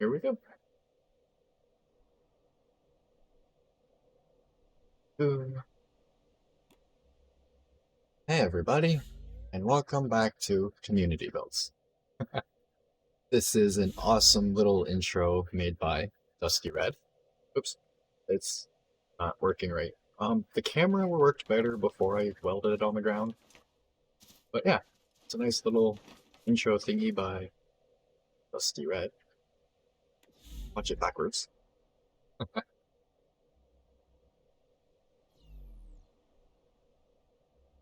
Here we go. Boom. Hey everybody, and welcome back to Community Builds. This is an awesome little intro made by Dusty Red. Oops, it's not working right. The camera worked better before I welded it on the ground. But yeah, it's a nice little intro thingy by Dusty Red. Watch it backwards.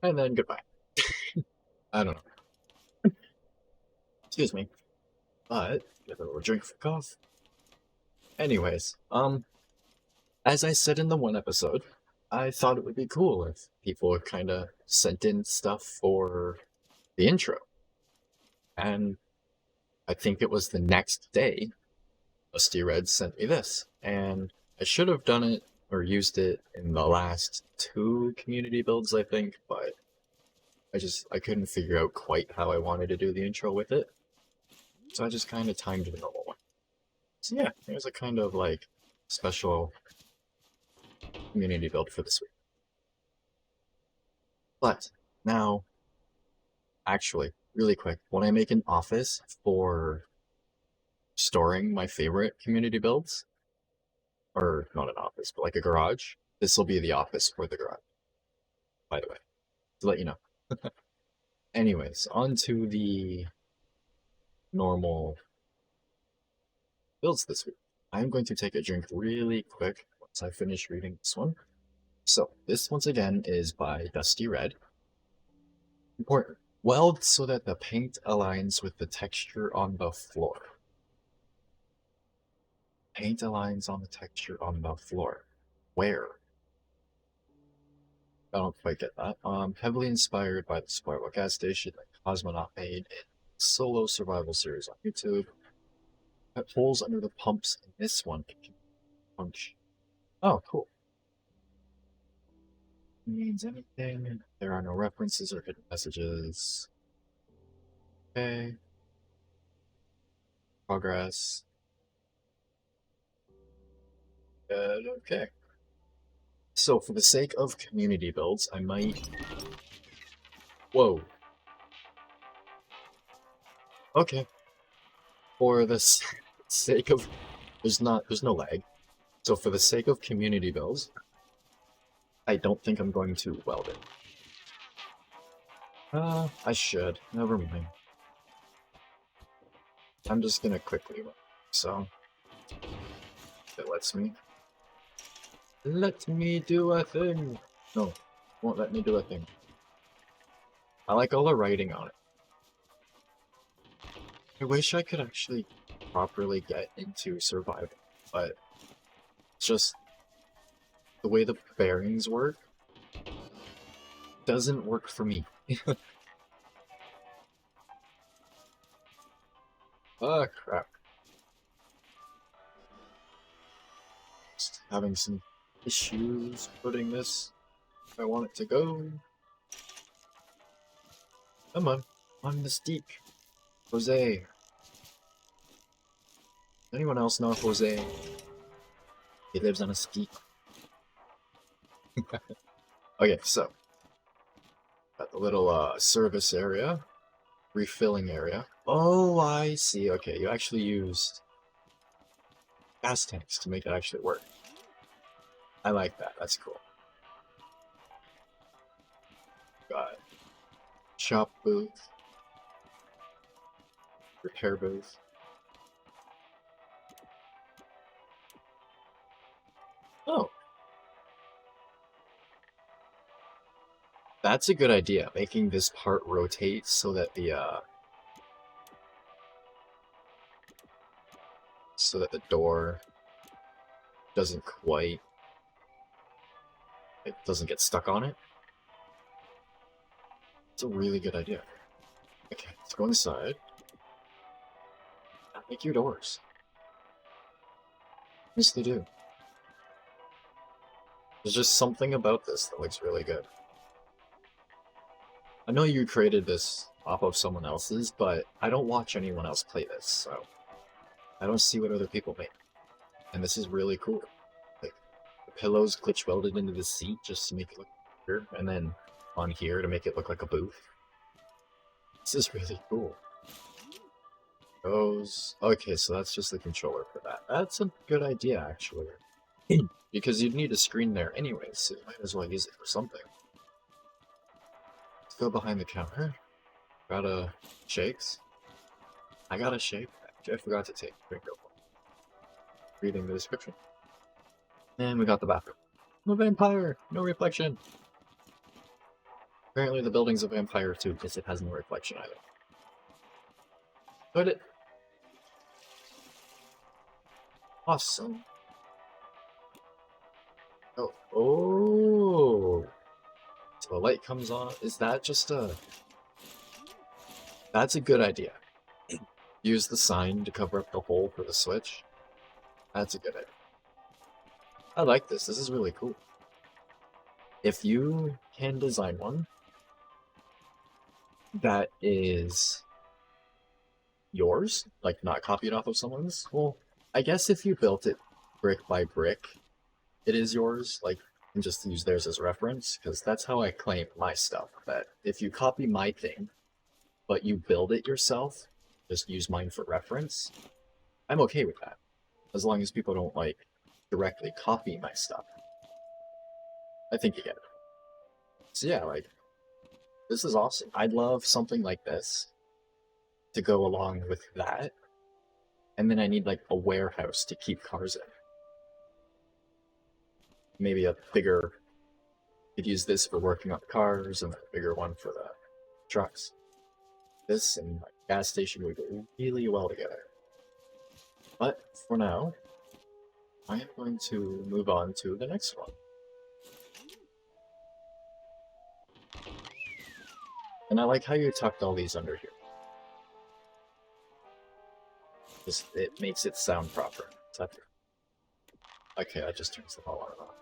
And then goodbye. I don't know. Excuse me. But, get a little drink for cough. Anyways, as I said in the one episode, I thought it would be cool if people kind of sent in stuff for the intro. And I think it was the next day, Dusty Red sent me this. And I should have done it or used it in the last 2 community builds, I think, but I couldn't figure out quite how I wanted to do the intro with it. So I just kind of timed the normal one. So yeah, there's a kind of like special community build for this week. But now, actually, really quick, when I make an office for storing my favorite community builds, or not an office, but like a garage, this will be the office for the garage, by the way, to let you know. Anyways, on to the normal builds this week. I'm going to take a drink really quick once I finish reading this one. So, this once again is by Dusty Red. Important. Weld so that the paint aligns with the texture on the floor. Paint aligns on the texture on the floor. Where? I don't quite get that. Heavily inspired by the spoilable gas station that Cosmonaut made in Solo Survival series on YouTube. Cut holes under the pumps in this one. Punch. Oh, cool. Means anything. There are no references or hidden messages. Okay. Progress. Good, okay. So, for the sake of community builds, I might... Whoa. Okay. For the sake of... There's no lag. So for the sake of community builds, I don't think I'm going to weld it. I should. Never mind. I'm just gonna quickly weld. So, if it lets me. Let me do a thing! No, won't let me do a thing. I like all the writing on it. I wish I could actually properly get into survival, but it's just the way the bearings work doesn't work for me. Oh crap. Just having some issues putting this where I want it to go. Come on, Mystique. Jose. Anyone else know Jose? He lives on a steep. Okay, so got the little service area, refilling area. Oh, I see. Okay, you actually used gas tanks to make it actually work. I like that. That's cool. Got shop booth, repair booth. Oh. That's a good idea, making this part rotate so that the door doesn't get stuck on it. It's a really good idea. Okay, let's go inside. Make your doors. Yes, they do. There's just something about this that looks really good. I know you created this off of someone else's, but I don't watch anyone else play this, so I don't see what other people make. And this is really cool. Like, the pillows glitch welded into the seat just to make it look weird, and then on here to make it look like a booth. This is really cool. Goes. Okay, so that's just the controller for that. That's a good idea, actually. Because you'd need a screen there anyways, so you might as well use it for something. Let's go behind the counter. Got a shakes. I got a shake. Actually, I forgot to take a drink of one. Reading the description. And we got the bathroom. No vampire! No reflection! Apparently the building's a vampire too, because it has no reflection either. Put it. Awesome. Oh. Oh! So the light comes on. Is that just a... That's a good idea. Use the sign to cover up the hole for the switch. That's a good idea. I like this. This is really cool. If you can design one that is yours, like not copied off of someone's, well, I guess if you built it brick by brick, it is yours, like, and just use theirs as reference, because that's how I claim my stuff, that if you copy my thing, but you build it yourself, just use mine for reference, I'm okay with that. As long as people don't, like, directly copy my stuff. I think you get it. So yeah, like, this is awesome. I'd love something like this to go along with that. And then I need, like, a warehouse to keep cars in. Maybe a bigger... Could use this for working on cars, and a bigger one for the trucks. This and my gas station would go really well together. But for now, I am going to move on to the next one. And I like how you tucked all these under here. Just, it makes it sound proper. Okay, that just turns the whole alarm off.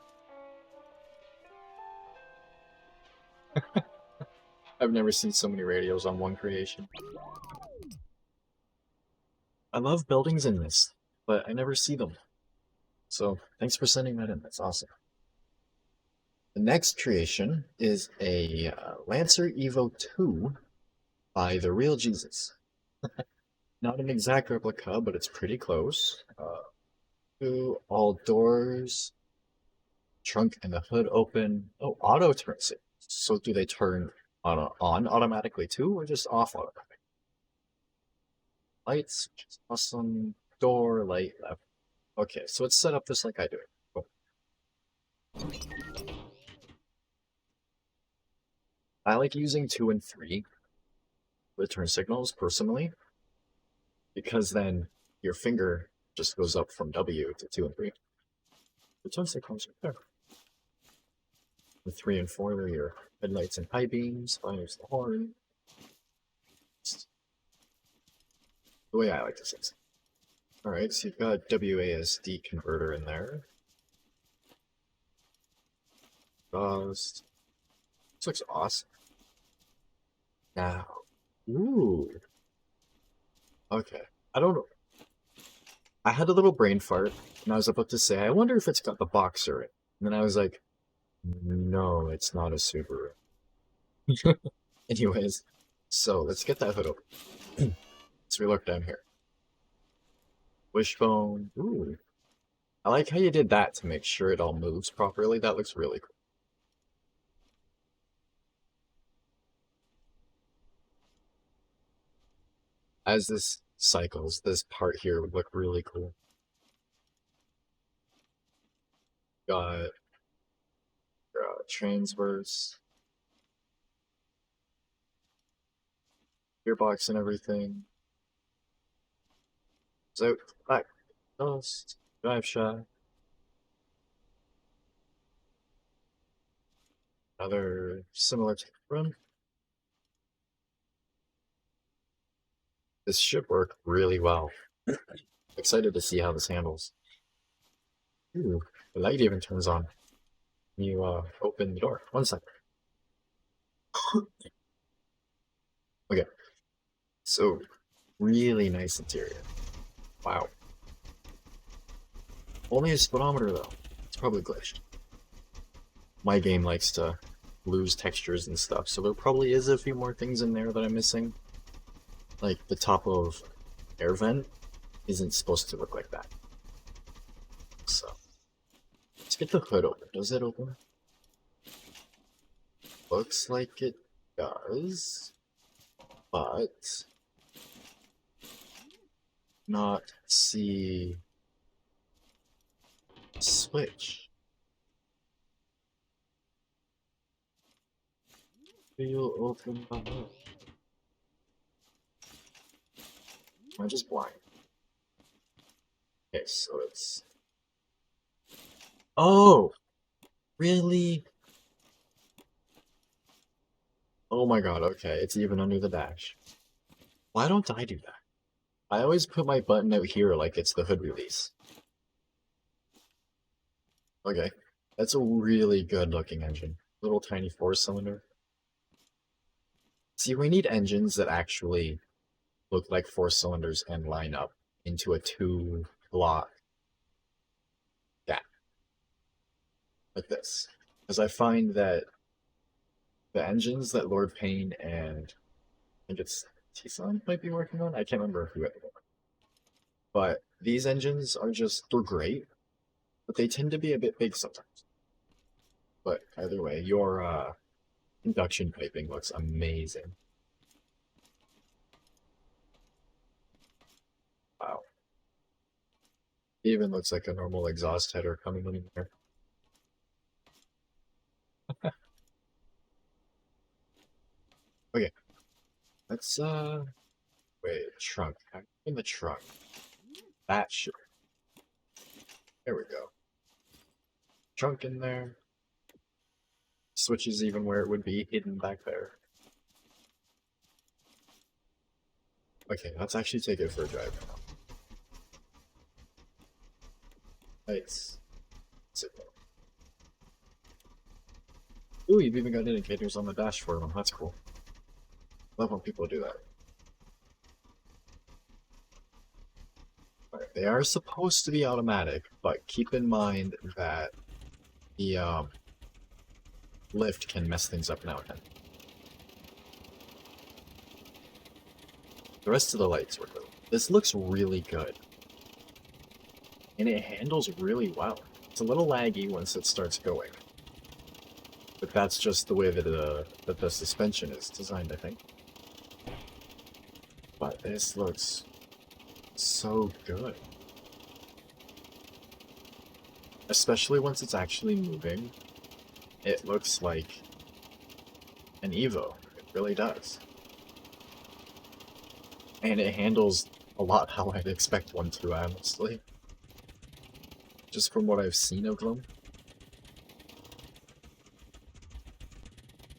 I've never seen so many radios on one creation. I love buildings in this, but I never see them. So, thanks for sending that in. That's awesome. The next creation is a Lancer Evo 2 by The Real Jesus. Not an exact replica, but it's pretty close. All doors, trunk and the hood open. Oh, auto turns it. So do they turn on automatically too, or just off automatically? Lights, which is awesome. Door, light, left. Okay, so it's set up just like I do it. Cool. I like using 2 and 3 with turn signals personally, because then your finger just goes up from W to 2 and 3. The turn signals are there. With 3 and 4, they're your headlights and high beams. 5 is the horn. It's the way I like to say it. Alright, so you've got WASD converter in there. This looks awesome. Now, ooh. Okay, I don't know. I had a little brain fart, and I was about to say, I wonder if it's got the Boxer in it. And then I was like, no, it's not a Subaru. Anyways, so let's get that hood open. Let's relook down here. Wishbone. Ooh. I like how you did that to make sure it all moves properly. That looks really cool. As this cycles, this part here would look really cool. Got transverse, gearbox and everything. So back, dust, drive shaft. Another similar type of run. This should work really well. Excited to see how this handles. Ooh, the light even turns on. You open the door. 1 second. Okay. So, really nice interior. Wow. Only a speedometer though. It's probably glitched. My game likes to lose textures and stuff, so there probably is a few more things in there that I'm missing. Like the top of air vent isn't supposed to look like that. So let's get the hood open. Does it open? Looks like it does, but not see switch. Will open the hood. Am I just blind? Okay, so it's... Oh! Really? Oh my god, okay, it's even under the dash. Why don't I do that? I always put my button out here like it's the hood release. Okay, that's a really good looking engine. Little tiny 4-cylinder. See, we need engines that actually look like 4 cylinders and line up into a 2-block gap. Like this. Because I find that the engines that Lord Payne and I think it's T-Sun might be working on, I can't remember who at the moment. But these engines are just, they're great, but they tend to be a bit big sometimes. But either way, your induction piping looks amazing. Wow. It even looks like a normal exhaust header coming in there. Okay. Let's wait, trunk. In the trunk. That should. There we go. Trunk in there. Switches even where it would be hidden back there. Okay, let's actually take it for a drive now. Nice. Signal. Ooh, you've even got indicators on the dash for them. That's cool. Love when people do that. Alright, they are supposed to be automatic, but keep in mind that the lift can mess things up now and then. The rest of the lights were good. This looks really good. And it handles really well. It's a little laggy once it starts going. But that's just the way that the suspension is designed, I think. But this looks so good. Especially once it's actually moving. It looks like an Evo. It really does. And it handles a lot how I'd expect one to, honestly. Just from what I've seen of them.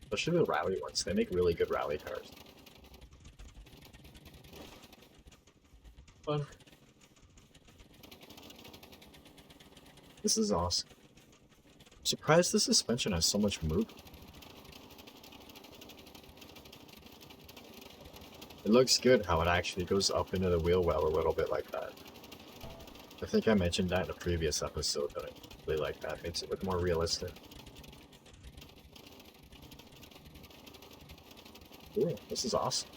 Especially the rally ones. They make really good rally cars. Fun. This is awesome. I'm surprised the suspension has so much movement. It looks good how it actually goes up into the wheel well a little bit like that. I think I mentioned that in a previous episode that I really like that. Makes it look more realistic. Ooh, this is awesome.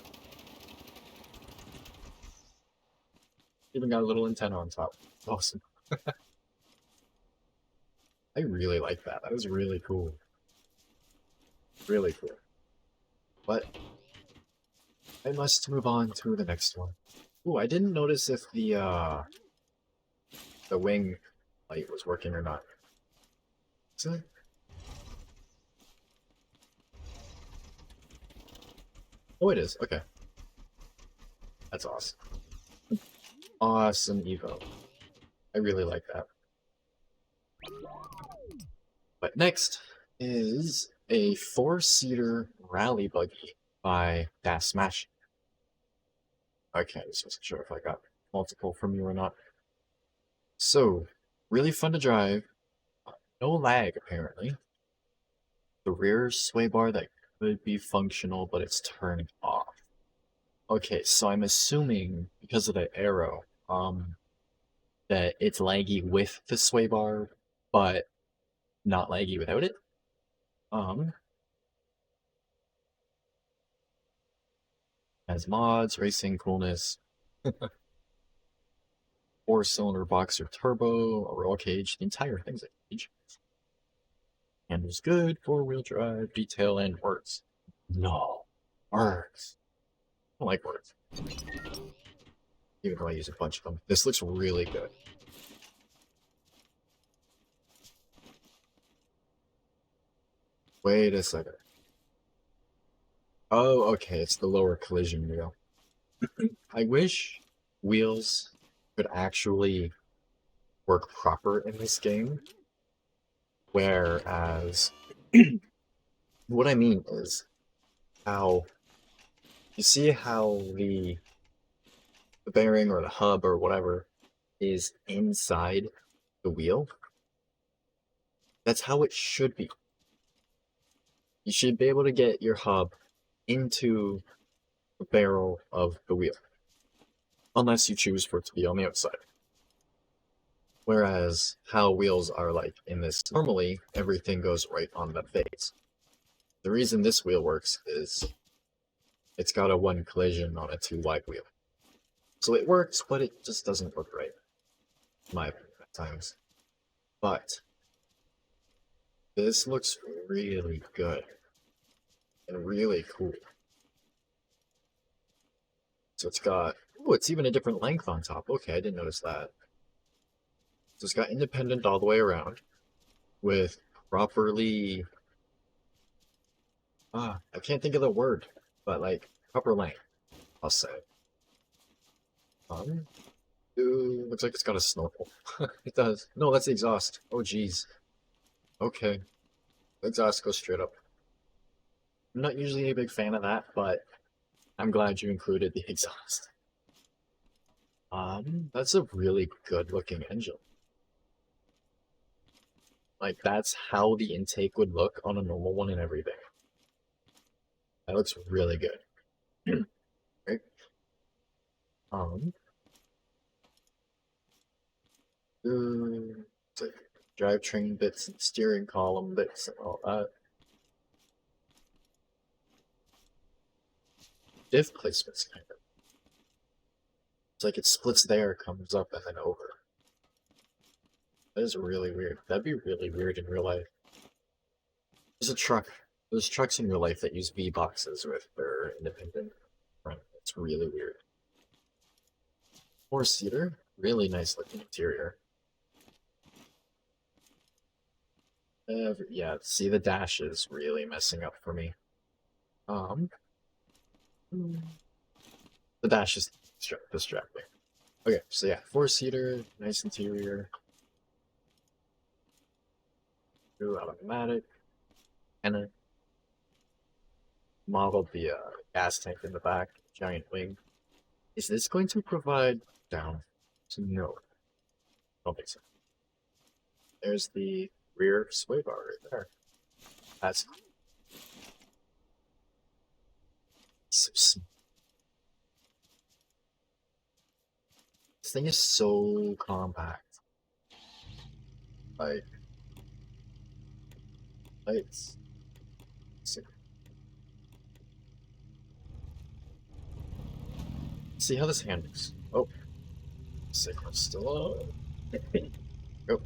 Even got a little antenna on top. Awesome. I really like that. That is really cool. Really cool. But I must move on to the next one. Ooh, I didn't notice if the wing light was working or not. Is it? Oh, it is. Okay. That's awesome. Awesome Evo. I really like that. But next is a 4-seater rally buggy by Das Smash. Okay, I just wasn't sure if I got multiple from you or not. So, really fun to drive. No lag, apparently. The rear sway bar that could be functional, but it's turned off. Okay, so I'm assuming, because of the arrow, that it's laggy with the sway bar, but not laggy without it. Has mods, racing, coolness, 4-cylinder boxer turbo, a roll cage, the entire thing's a cage. Handles good, 4-wheel drive, detail, and words. No, words. I don't like words. Even though I use a bunch of them. This looks really good. Wait a second. Oh, okay, it's the lower collision wheel. I wish wheels could actually work proper in this game. Whereas, what I mean is how, you see how the bearing or the hub or whatever is inside the wheel? That's how it should be. You should be able to get your hub into the barrel of the wheel, unless you choose for it to be on the outside. Whereas how wheels are like in this normally, everything goes right on the face. The reason this wheel works is it's got a 1 collision on a 2 wide wheel. So it works, but it just doesn't look right, in my opinion, at times. But this looks really good and really cool. So it's got, oh, it's even a different length on top. Okay, I didn't notice that. So it's got independent all the way around with properly, I can't think of the word, but like proper length, I'll say. Ooh, looks like it's got a snorkel. It does. No, that's the exhaust. Oh, jeez. Okay. The exhaust goes straight up. I'm not usually a big fan of that, but I'm glad you included the exhaust. That's a really good looking engine. Like, that's how the intake would look on a normal one and everything. That looks really good. Right? Like drivetrain bits and steering column bits and all that. Diff placements, kind of. It's like it splits there, comes up, and then over. That is really weird. That'd be really weird in real life. There's a truck. There's trucks in real life that use V boxes with their independent front. It's really weird. 4-seater, really nice looking interior. Yeah, see, the dash is really messing up for me. The dash is distracting. Okay, so yeah, 4-seater, nice interior. Ooh, automatic. And then modeled the gas tank in the back, giant wing. Is this going to provide down? No. I don't think so. There's the rear sway bar right there. That's so small. This thing is so compact. Like, lights. See how this handles. Oh, signal's still on. Oh.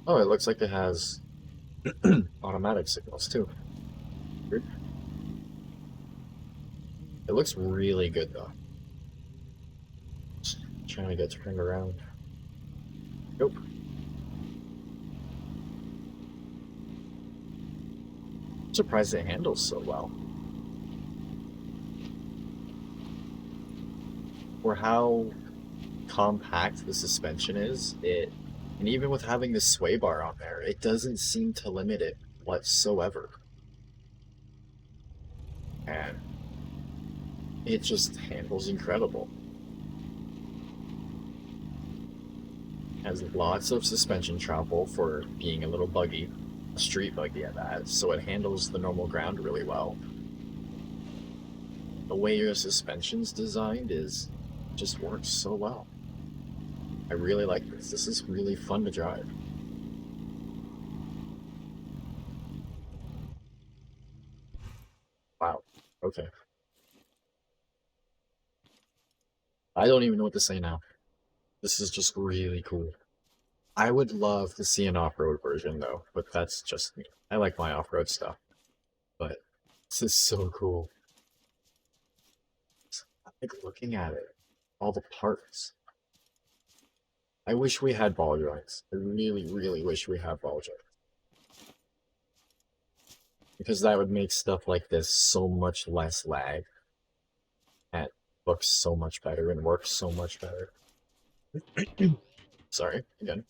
Oh, it looks like it has automatic signals too. Weird. It looks really good though. Just trying to get turned around. Nope. I'm surprised it handles so well. For how compact the suspension is, and even with having the sway bar on there, it doesn't seem to limit it whatsoever. And it just handles incredible. Has lots of suspension travel for being a little buggy, street buggy at that, so it handles the normal ground really well. the way your suspension's designed just works so well. I really like this. This is really fun to drive. Wow. Okay. I don't even know what to say now. This is just really cool. I would love to see an off-road version though, but that's just me. I like my off-road stuff. But this is so cool. I like looking at it. All the parts. I wish we had ball joints. I really, really wish we had ball joints. Because that would make stuff like this so much less lag. And looks so much better and works so much better. Sorry, again.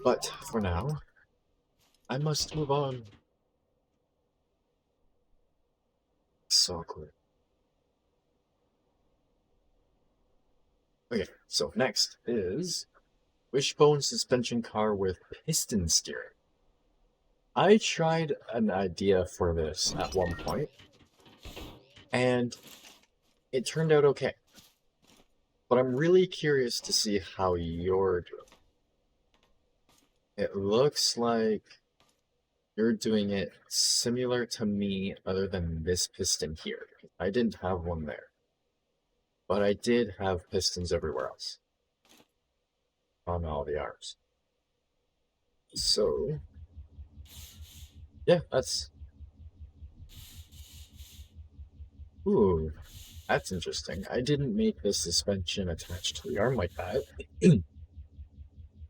But for now, I must move on. So cool. Okay, so next is wishbone suspension car with piston steering. I tried an idea for this at one point, and it turned out okay. But I'm really curious to see how you're doing. It looks like you're doing it similar to me, other than this piston here. I didn't have one there. But I did have pistons everywhere else. On all the arms. So, yeah, that's... Ooh, that's interesting. I didn't make the suspension attached to the arm like that.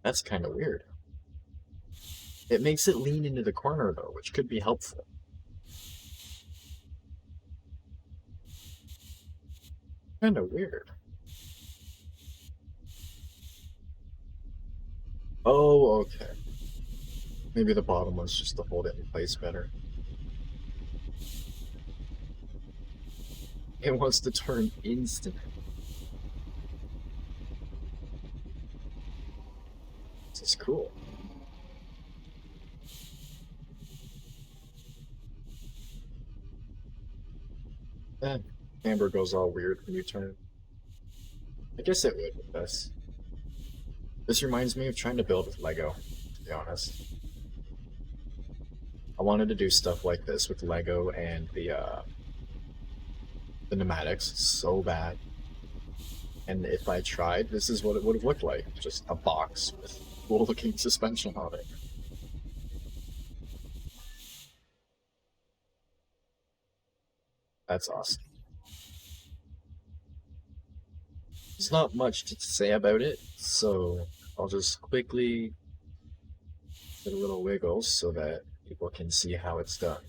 That's kind of weird. It makes it lean into the corner, though, which could be helpful. Kind of weird. Oh, okay. Maybe the bottom was just to hold it in place better. It wants to turn instantly. This is cool. Camber goes all weird when you turn. I guess it would with this. This reminds me of trying to build with Lego, to be honest. I wanted to do stuff like this with Lego and the pneumatics so bad. And if I tried, this is what it would have looked like. Just a box with cool looking suspension on it. That's awesome. There's not much to say about it, so I'll just quickly get a little wiggle so that people can see how it's done.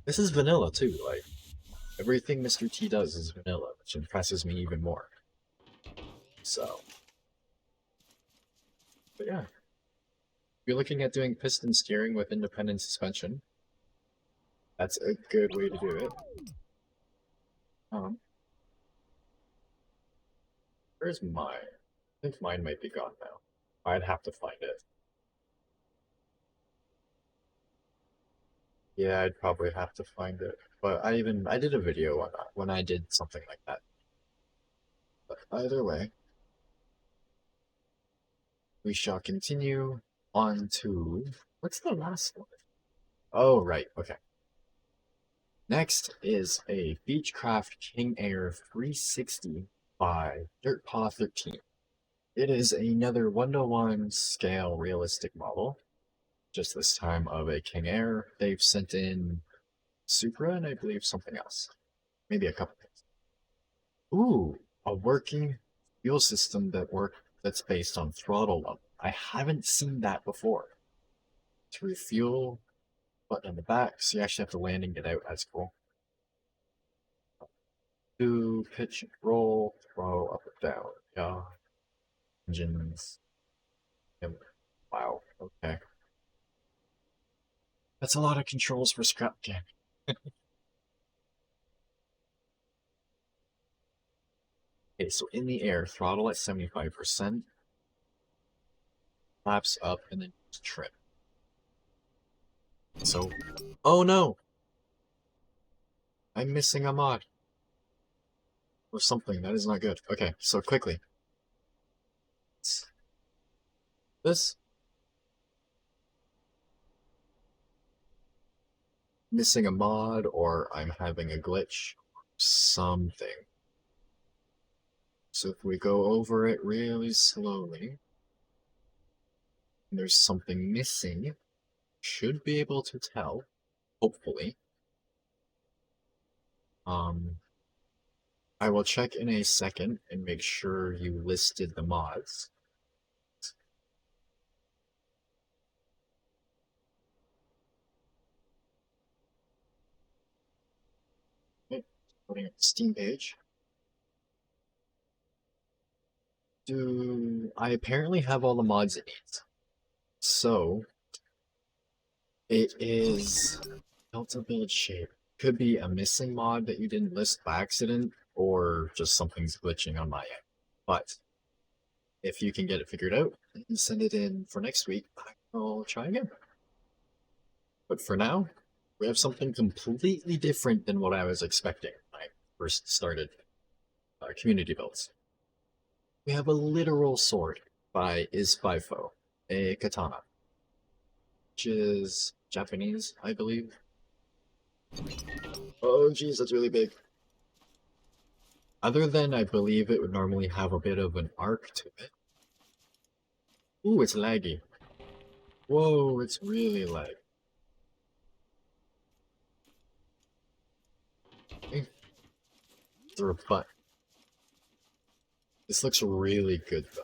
This is vanilla too, like, everything Mr. T does is vanilla, which impresses me even more. So, but yeah. If you're looking at doing piston steering with independent suspension, that's a good way to do it. Where's mine? I think mine might be gone now. I'd have to find it. Yeah, I'd probably have to find it. But I did a video on that when I did something like that. But either way, we shall continue on to... What's the last one? Oh, right, okay. Next is a Beechcraft King Air 360 by DirtPaw13. It is another 1:1 scale realistic model, just this time of a King Air. They've sent in Supra and I believe something else. Maybe a couple things. Ooh, a working fuel system that's based on throttle level. I haven't seen that before. To refuel, button in the back, so you actually have to land and get out. That's cool. Do pitch and roll, throw up or down. Yeah. Engines. Wow. Okay. That's a lot of controls for ScrapMechanic. Okay, so in the air, throttle at 75%, flaps up, and then trim. So, oh no! I'm missing a mod. Or something, that is not good. Okay, so quickly. This. Missing a mod, or I'm having a glitch. Something. So if we go over it really slowly, and there's something missing, should be able to tell, hopefully. I will check in a second and make sure you listed the mods. Okay, putting up the Steam page. I apparently have all the mods in it. So, it is Delta build shape. Could be a missing mod that you didn't list by accident, or just something's glitching on my end. But if you can get it figured out and send it in for next week, I'll try again. But for now, we have something completely different than what I was expecting when I first started community builds. We have a literal sword by Isfaifo, a katana, which is Japanese, I believe. Oh geez, that's really big. Other than I believe it would normally have a bit of an arc to it. Ooh, it's laggy. Whoa, it's really laggy. Okay. Through a butt. This looks really good though.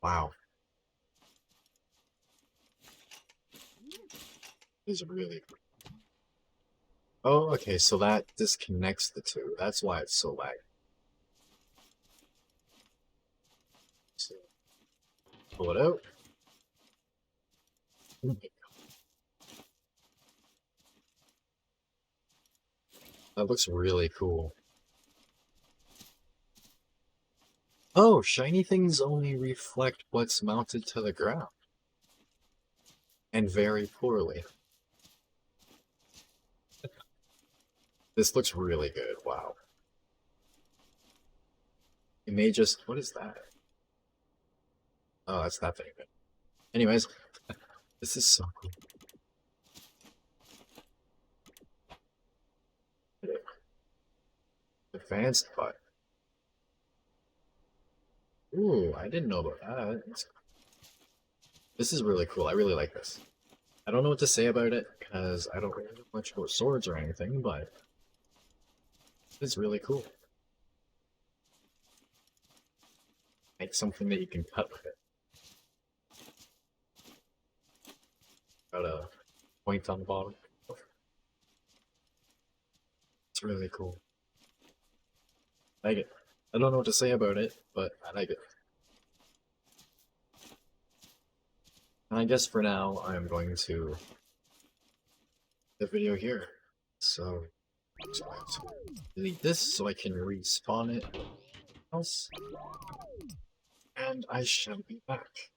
Wow. This is really good. Oh, okay, so that disconnects the two. That's why it's so laggy. So, pull it out. Oh my God. That looks really cool. Oh, shiny things only reflect what's mounted to the ground. And very poorly. This looks really good, wow. It may just... what is that? Oh, that's that thing. Anyways, this is so cool. Advanced button. Ooh, I didn't know about that. This is really cool. I really like this. I don't know what to say about it, because I don't really know much about swords or anything, but it's really cool. Make something that you can cut with it. Got a point on the bottom. It's really cool. I like it. I don't know what to say about it, but I like it. And I guess for now, I'm going to the video here. So, I'm just going to delete this so I can respawn it else. And I shall be back.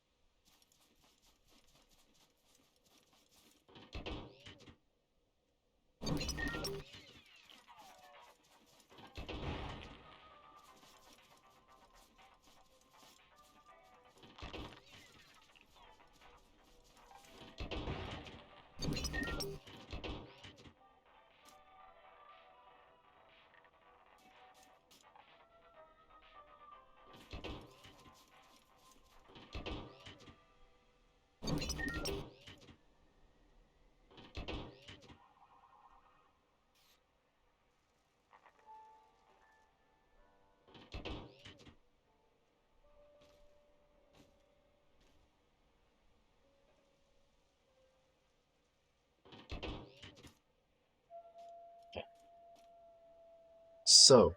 So,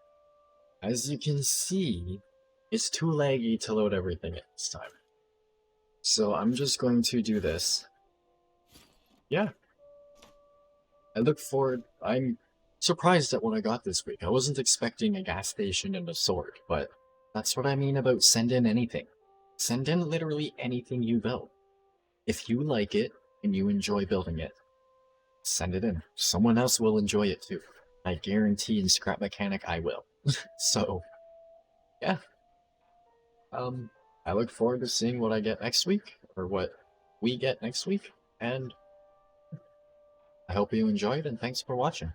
as you can see, it's too laggy to load everything at this time. So I'm just going to do this. Yeah. I look forward... I'm surprised at what I got this week. I wasn't expecting a gas station and a sword, but that's what I mean about send in anything. Send in literally anything you build. if you like it and you enjoy building it, send it in. Someone else will enjoy it too. I guarantee in ScrapMechanic I will. So, yeah. I look forward to seeing what I get next week, or what we get next week, and I hope you enjoyed, and thanks for watching.